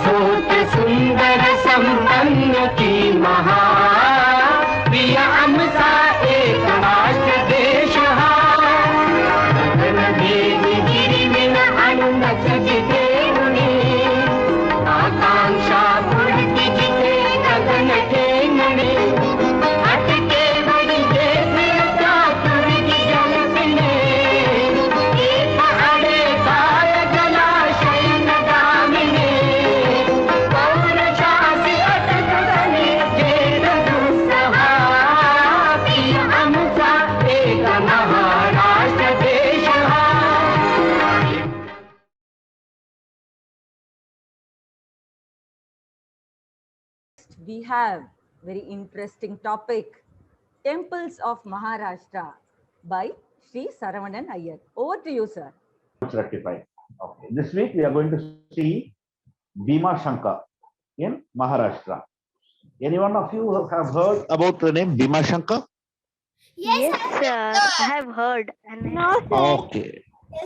सोच सुंदर संपन्न की महा प्रिय आमचा एक राष्ट्र देश हा गगनभेदी गिरिविण अनुनच जिथे उणे आकांक्षा पुढती जिथे गगन ठेंगणे अटके वडिले फिरता तुरगी जलपिणे एक आडे काय जलाशय नदामिने पौरशासी अटक गणे जेल दुस्सहा प्रिय आमचा एक महाराष्ट्र देश हा. We have very interesting topic, Temples of Maharashtra by Shri Saravanan Iyer. Over to you, sir. Rectified. Okay. This week we are going to see Bhimashankar in Maharashtra. Anyone of you have heard about the name Bhimashankar? Yes, sir. I have heard. No, sir. Okay.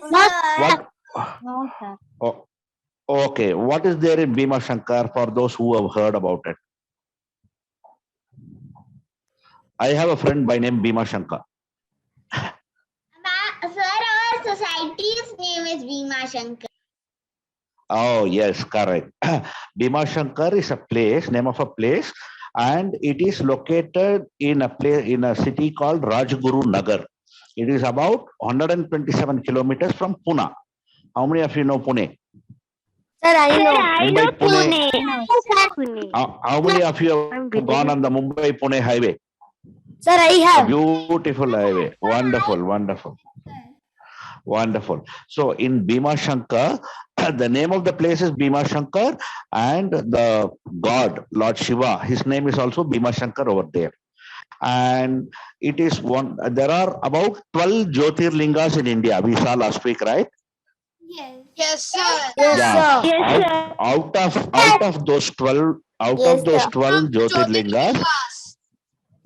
What? What? No, sir. Oh, okay. What is there in Bhimashankar for those who have heard about it? I have a friend by name Bhimashankar. Sir, our society's name is Bhimashankar. Oh, yes, correct. Bhimashankar is a place, name of a place, and it is located in a city called Rajguru Nagar. It is about 127 kilometers from Pune. How many of you know Pune? Sir, I know. I know Pune. Pune. How many of you have gone on the Mumbai-Pune highway? Sir, I A have. beautiful highway. Wonderful, wonderful. Wonderful. So in Bhimashankar, the name of the place is Bhimashankar, and the god, Lord Shiva, his name is also Bhimashankar over there. And it is one, there are about 12 Jyotirlingas in India. We saw last week, right? Yes. Yes, sir. Yes, Yeah. sir. Yes, sir. Out of those 12, Yes, sir. 12 Jyotirlingas,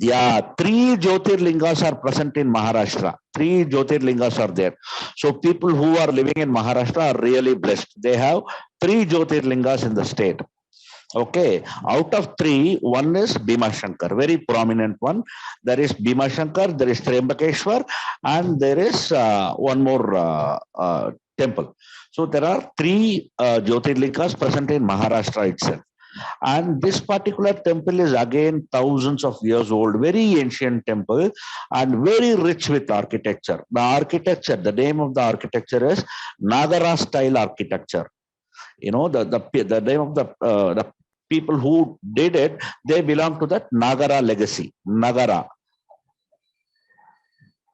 yeah, 3 Jyotirlingas are present in Maharashtra. 3 Jyotirlingas are there. So people who are living in Maharashtra are really blessed. They have 3 Jyotirlingas in the state. Okay, out of 3, one is Bhimashankar, very prominent one. There is Bhimashankar, there is Triambakeshwar, and there is one more temple. So there are 3 Jyotirlingas present in Maharashtra itself. And this particular temple is again thousands of years old, very ancient temple and very rich with architecture. The architecture, the name of the architecture is Nagara style architecture. You know, the name of the people who did it, they belong to that Nagara legacy. Nagara.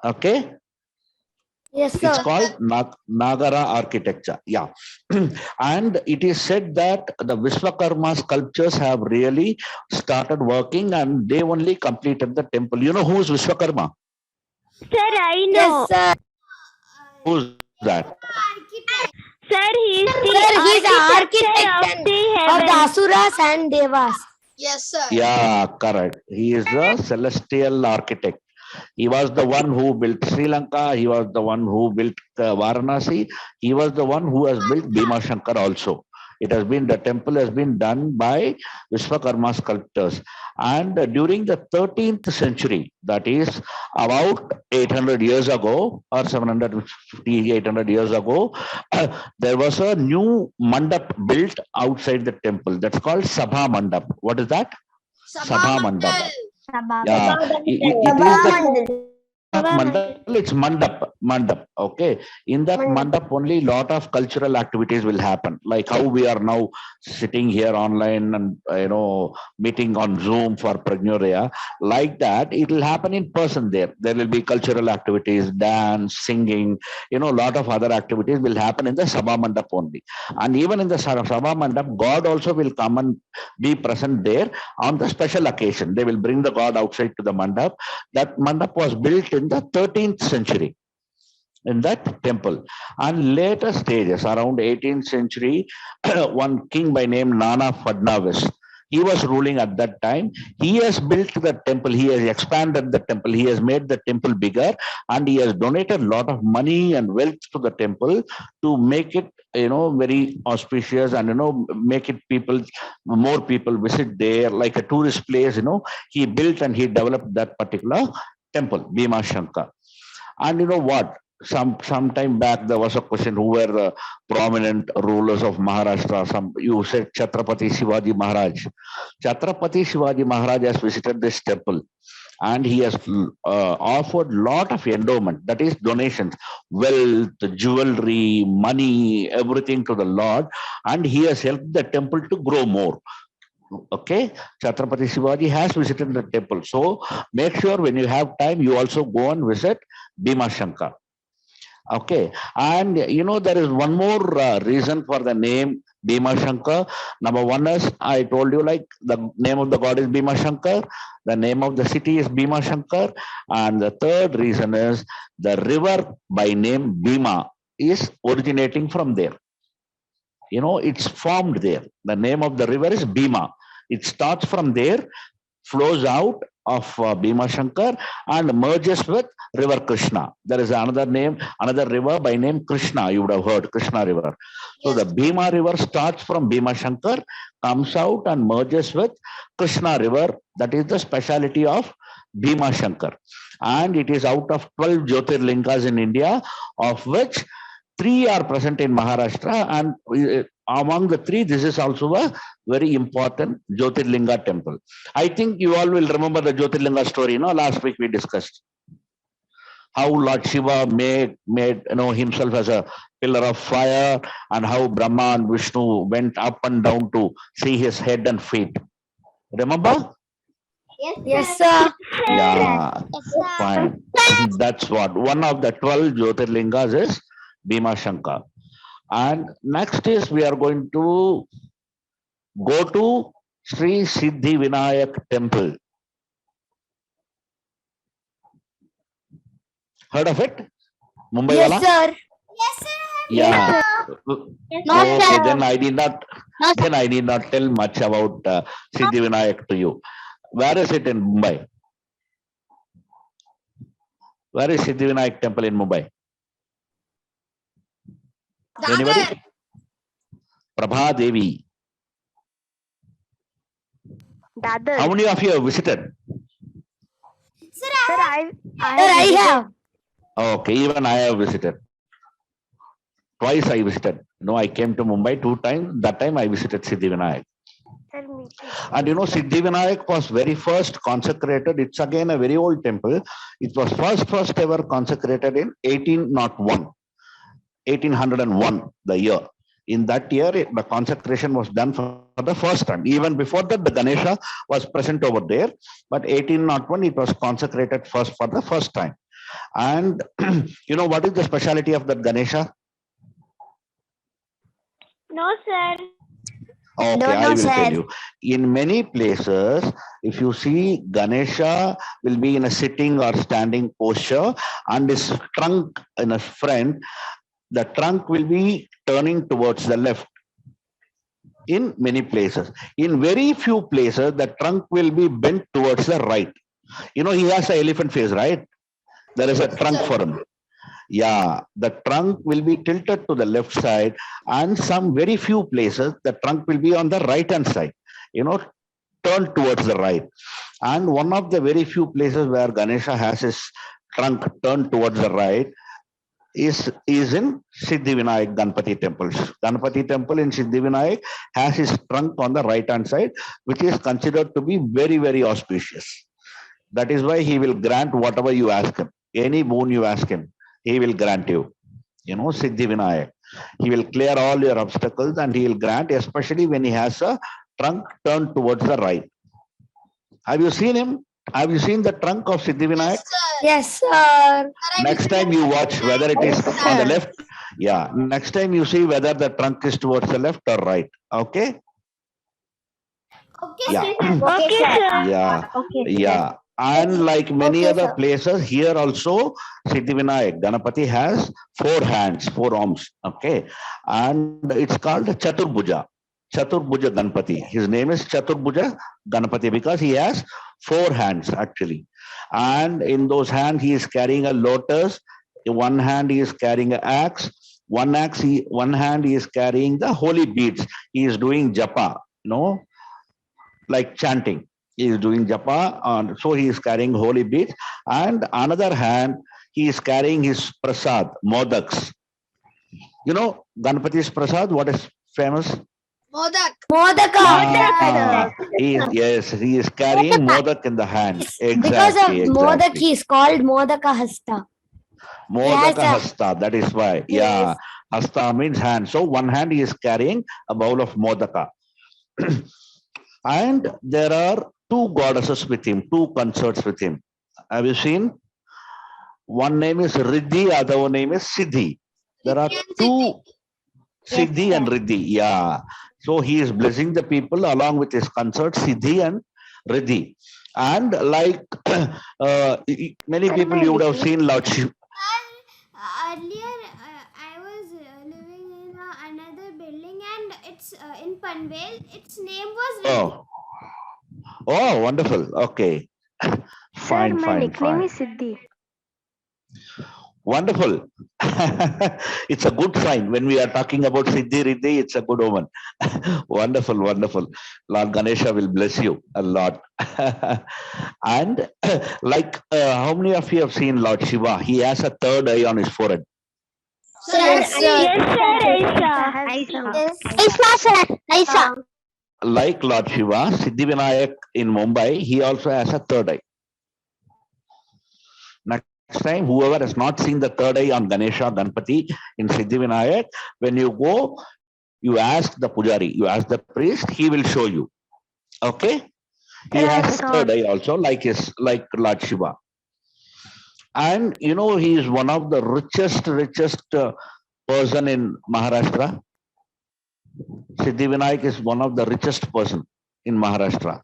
Okay. Yes, It's sir. called Nagara architecture. Yeah. And it is said that the Vishwakarma sculptures have really started working and they only completed the temple. You know who is Vishwakarma? Sir, I know. Yes, sir. Who's that? Sir, he's Sir, he's the architect of the of the heaven. Asuras and Devas. Yes, sir. Yeah, correct. He is the celestial architect. He was the one who built Sri Lanka. He was the one who built Varanasi. He was the one who has built Bhimashankar also. The temple has been done by Vishwakarma sculptors. And during the 13th century, that is about 800 years ago or 750, 800 years ago, there was a new mandap built outside the temple. That's called Sabha Mandap. What is that? Sabha Mandap. Yeah, it is the mandap, it's mandap. Okay, in that mandap only lot of cultural activities will happen, like how we are now sitting here online and meeting on Zoom for prajnodaya. Like that, it will happen in person there. There will be cultural activities, dance, singing, lot of other activities will happen in the Sabha Mandap only. And even in the Sabha Mandap, God also will come and be present there on the special occasion. They will bring the God outside to the mandap. That mandap was built in the 13th century in that temple. And later stages, around 18th century, one king by name Nana Fadnavis, he was ruling at that time. He has built the temple, he has expanded the temple, he has made the temple bigger, and he has donated a lot of money and wealth to the temple to make it very auspicious, and make it more people visit there, like a tourist place. He built and he developed that particular temple, Bhimashankar. And you know what? Some time back there was a question, who were the prominent rulers of Maharashtra. You said Chhatrapati Shivaji Maharaj. Chhatrapati Shivaji Maharaj has visited this temple, and he has offered lot of endowment, that is donations, wealth, jewelry, money, everything to the Lord, and he has helped the temple to grow more. Okay, Chhatrapati Shivaji has visited the temple. So make sure when you have time, you also go and visit Bhimashankar. Okay, and there is one more reason for the name Bhimashankar. Number one is, I told you, like, the name of the god is Bhimashankar, the name of the city is Bhimashankar, and the third reason is the river by name Bhima is originating from there. It's formed there. The name of the river is Bhima. It starts from there, flows out of Bhimashankar, and merges with river Krishna. There is another river by name Krishna. You would have heard Krishna river. So the Bhima river starts from Bhimashankar, comes out and merges with Krishna river. That is the speciality of Bhimashankar. And it is out of 12 Jyotirlingas in India, of which 3 are present in Maharashtra, and among the 3, this is also a very important Jyotirlinga temple. I think you all will remember the Jyotirlinga story. Last week we discussed how Lord Shiva made himself as a pillar of fire, and how Brahma and Vishnu went up and down to see his head and feet. Remember? Yes, sir. Yeah, fine. That's what one of the 12 Jyotirlingas is, Bhimashankar. And next is, we are going to go to Shri Siddhivinayak Temple. Heard of it? Mumbai Yes, wala? sir. Yeah. Not Okay, sir. then I need not tell much about Siddhivinayak to you. Where is it in Mumbai? Where is Siddhivinayak Temple in Mumbai? Anybody? Prabha Devi. How many of you have visited? Sir, I have. Okay, even I have visited. Twice I visited. I came to Mumbai 2 times. That time I visited Siddhivinayak. And Siddhivinayak was very first consecrated. It's again a very old temple. It was first ever consecrated in 1801, the year. In that year, the consecration was done for the first time. Even before that, the Ganesha was present over there. But 1801, it was consecrated for the first time. And what is the speciality of that Ganesha? No, sir. Okay, I will tell you. In many places, if you see, Ganesha will be in a sitting or standing posture, and his trunk in a front, the trunk will be turning towards the left. In many places. In very few places, the trunk will be bent towards the right. He has an elephant face, right? There is a trunk for him. Yeah, the trunk will be tilted to the left side, and some very few places the trunk will be on the right hand side, turned towards the right. And one of the very few places where Ganesha has his trunk turned towards the right is in Siddhivinayak Ganpati Temple. Ganpati Temple in Siddhivinayak has his trunk on the right hand side, which is considered to be very, very auspicious. That is why he will grant whatever you ask him. Any boon you ask him, he will grant you. Siddhivinayak. He will clear all your obstacles and he will grant, especially when he has a trunk turned towards the right. Have you seen him? Have you seen the trunk of Siddhivinayak? Yes, sir. Next time you watch whether it is on the left. Yeah. Next time you see whether the trunk is towards the left or right. Okay? Okay, Yeah. Okay, sir. Yeah. Yeah. And like many other places, here also Siddhivinayak Ganapati has 4 hands, 4 arms. Okay. And it's called Chaturbuja. Chaturbuja Ganpati. His name is Chaturbuja Ganapati because he has 4 hands actually. And in those hands, he is carrying a lotus. In one hand, he is carrying an axe. One hand he is carrying the holy beads. He is doing japa, like chanting. He is doing japa, and so he is carrying holy beads. And another hand, he is carrying his prasad, modaks. Ganpati's prasad, what is famous? Modaka. Ah, he is carrying modak in the hand. Because of Exactly, Modak, exactly. he is called Modaka Hasta. Modaka a- hasta, that is why. Yeah, Yes. hasta means hand. So one hand he is carrying a bowl of modaka. And there are two goddesses with him, two consorts with him. Have you seen? One name is Riddhi, other one name is Siddhi. There are two, Yes, Siddhi and sir. Riddhi. Yeah. So he is blessing the people along with his consorts, Siddhi and Riddhi. And like many people, you would have seen Lord Shiva. Earlier, I was living in another building, and it's in Panvel. Its name was Riddhi. Oh, wonderful. Okay. Fine, fine, fine. Siddhi. Wonderful. It's a good sign when we are talking about Siddhi Riddhi, it's a good omen. Wonderful, wonderful. Lord Ganesha will bless you a lot. And like, how many of you have seen Lord Shiva? He has a third eye on his forehead. Yes, sir. Yes, sir. I saw. Like Lord Shiva, Siddhivinayak in Mumbai, he also has a third eye. Next time, whoever has not seen the third eye on Ganesha, Ganpati in Siddhivinayak, when you go, you ask the pujari, you ask the priest, he will show you. Okay? He has a third eye also, like Lord Shiva. And he is one of the richest person in Maharashtra. Siddhivinayak is one of the richest person in Maharashtra,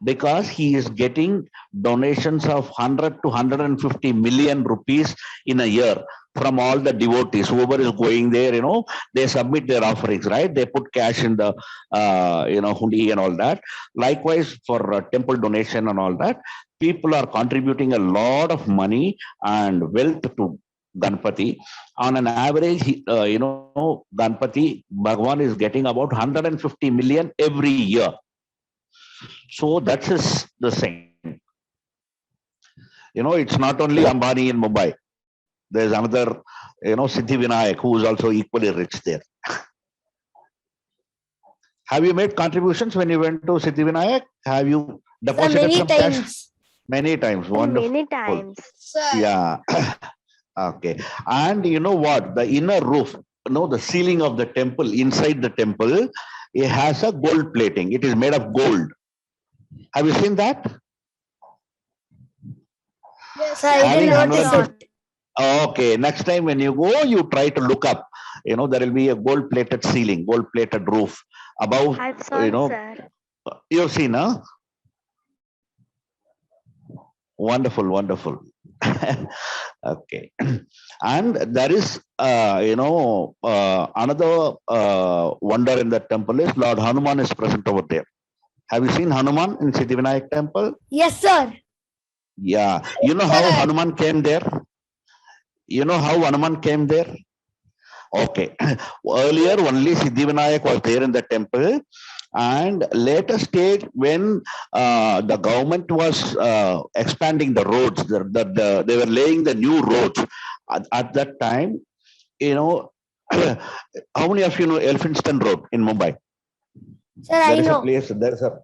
because he is getting donations of 100 to 150 million rupees in a year from all the devotees. Whoever is going there, they submit their offerings, right? They put cash in the, hundi and all that. Likewise, for temple donation and all that, people are contributing a lot of money and wealth to Ganpati. On an average, Ganpati, Bhagwan is getting about 150 million every year. So that's the thing. It's not only Ambani in Mumbai. There's another, Siddhivinayak, who is also equally rich there. Have you made contributions when you went to Siddhivinayak? Have you deposited Many some cash? times. Many times. Wonderful. Many times. Yeah. Okay. And you know what? The inner roof, the ceiling of the temple, inside the temple, it has a gold plating. It is made of gold. Have you seen that? Sir, I Having didn't notice 150 it. Okay, next time when you go, you try to look up. There will be a gold-plated ceiling, gold-plated roof above. Sir. You've seen, huh? Wonderful, wonderful. Okay, and there is, another wonder in the temple is Lord Hanuman is present over there. Have you seen Hanuman in Siddhivinayak Temple? Yes, sir. Yeah. You know how Hanuman came there? You know how Hanuman came there? Okay. Earlier, only Siddhivinayak was there in the temple. And later stage, when the government was expanding the roads, they were laying the new roads. At that time, how many of you know Elphinstone Road in Mumbai? Sir, I There is a know. place, there's a,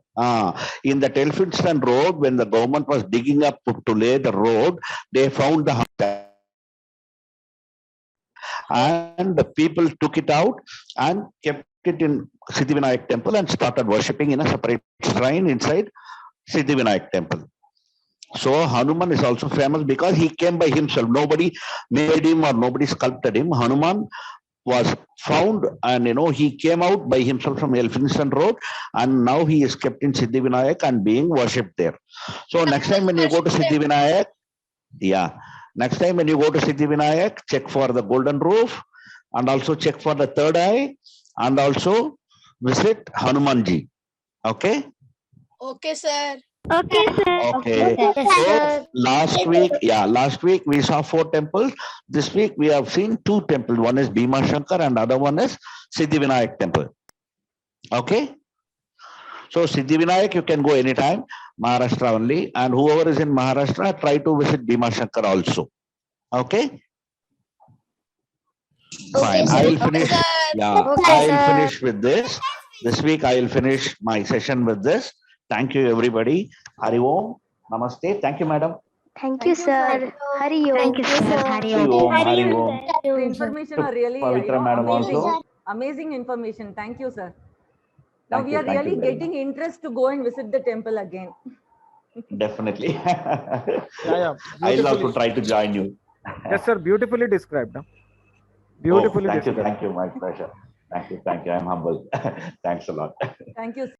in the Elphinstone Road, when the government was digging up to lay the road, they found the house. And the people took it out and kept it in Siddhivinayak Temple and started worshipping in a separate shrine inside Siddhivinayak Temple. So Hanuman is also famous because he came by himself. Nobody made him or nobody sculpted him. Hanuman was found and he came out by himself from Elphinstone Road, and now he is kept in Siddhivinayak and being worshipped there. So next time when you go to Siddhivinayak, next time when you go to Siddhivinayak, check for the golden roof and also check for the third eye and also visit Hanumanji. Okay? Okay, sir. Okay, sir. Okay. Yes, So sir. last week we saw 4 temples. This week we have seen 2 temples. One is Bhimashankar and other one is Siddhivinayak Temple. Okay. So Siddhivinayak, you can go anytime, Maharashtra only. And whoever is in Maharashtra, try to visit Bhimashankar also. Okay. Fine. sir. I will finish. Yeah, Okay, I will sir. finish with this. This week I will finish my session with this. Thank you, everybody. Hari Om. Namaste. Thank you, madam. Thank Thank you, you, sir. Hari Om. Thank you, sir. Hari Hari Om. Om. Hari Om. The information are really, Pavitra madam amazing. also. Amazing information. Thank you, sir. Now Thank we you. are Thank you really very getting much. interest to go and visit the temple again. Definitely. Yeah, I'll also beautifully. try to join you. Yes, sir. Beautifully described. Huh? Oh, Beautifully thank you. described. Thank you. My pleasure. Thank you. Thank you. I'm humble. Thanks a lot. Thank you.